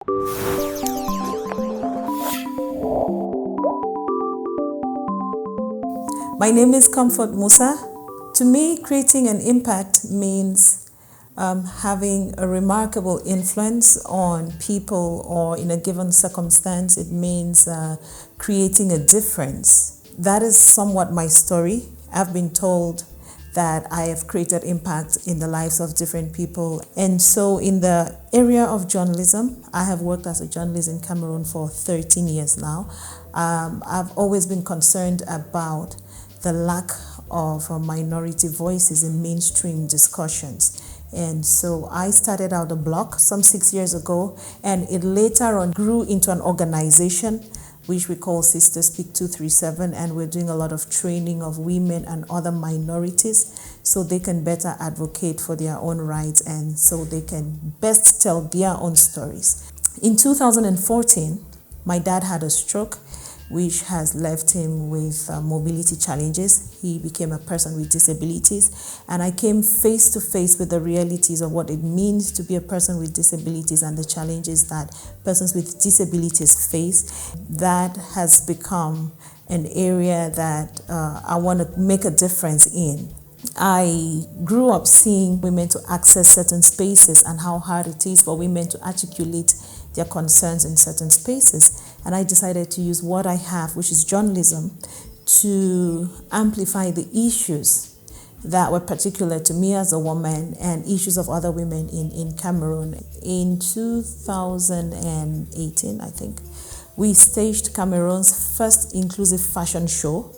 My name is Comfort Mussa. To me, creating an impact means having a remarkable influence on people, or in a given circumstance, it means creating a difference. That is somewhat my story. I've been told that I have created impact in the lives of different people. And so in the area of journalism, I have worked as a journalist in Cameroon for 13 years now. I've always been concerned about the lack of minority voices in mainstream discussions. And so I started out a blog some 6 years ago, and it later on grew into an organization which we call Sister Speak 237, and we're doing a lot of training of women and other minorities so they can better advocate for their own rights and so they can best tell their own stories. In 2014, my dad had a stroke, which has left him with mobility challenges. He became a person with disabilities, and I came face to face with the realities of what it means to be a person with disabilities and the challenges that persons with disabilities face. That has become an area that I want to make a difference in. I grew up seeing women to access certain spaces and how hard it is for women to articulate their concerns in certain spaces. And I decided to use what I have, which is journalism, to amplify the issues that were particular to me as a woman and issues of other women in Cameroon. In 2018, I think, we staged Cameroon's first inclusive fashion show.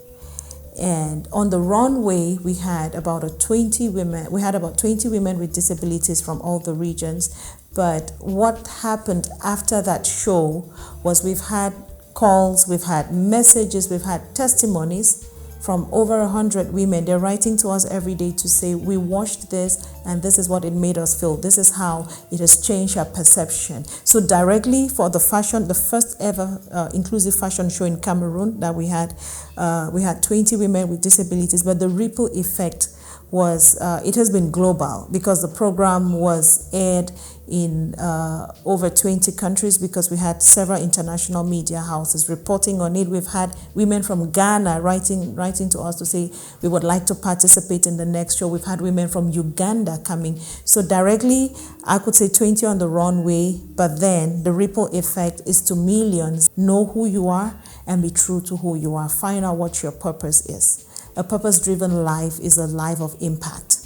And on the runway, we had about 20 women. We had about 20 women with disabilities from all the regions. But what happened after that show was we've had calls, we've had messages, we've had testimonies from over 100 women. They're writing to us every day to say, we watched this and this is what it made us feel. This is how it has changed our perception. So directly for the first ever inclusive fashion show in Cameroon that we had 20 women with disabilities, but the ripple effect was, it has been global because the program was aired in over 20 countries because we had several international media houses reporting on it. We've had women from Ghana writing to us to say we would like to participate in the next show. We've had women from Uganda coming. So directly, I could say 20 on the runway, but then the ripple effect is to millions. Know who you are and be true to who you are. Find out what your purpose is. A purpose-driven life is a life of impact.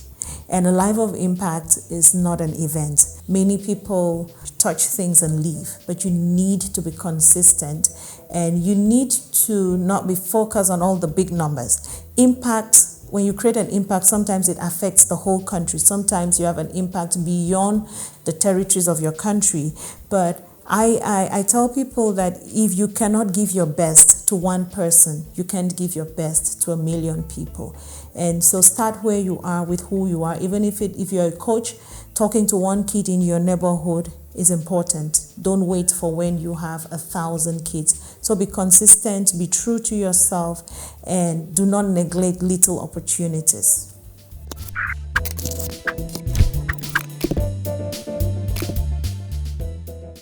And a life of impact is not an event. Many people touch things and leave, but you need to be consistent and you need to not be focused on all the big numbers. Impact, when you create an impact, sometimes it affects the whole country. Sometimes you have an impact beyond the territories of your country. But I tell people that if you cannot give your best to one person, you can't give your best to 1 million people. And so start where you are with who you are. Even if you're a coach, talking to one kid in your neighborhood is important. Don't wait for when you have 1,000 kids. So be consistent, be true to yourself, and do not neglect little opportunities.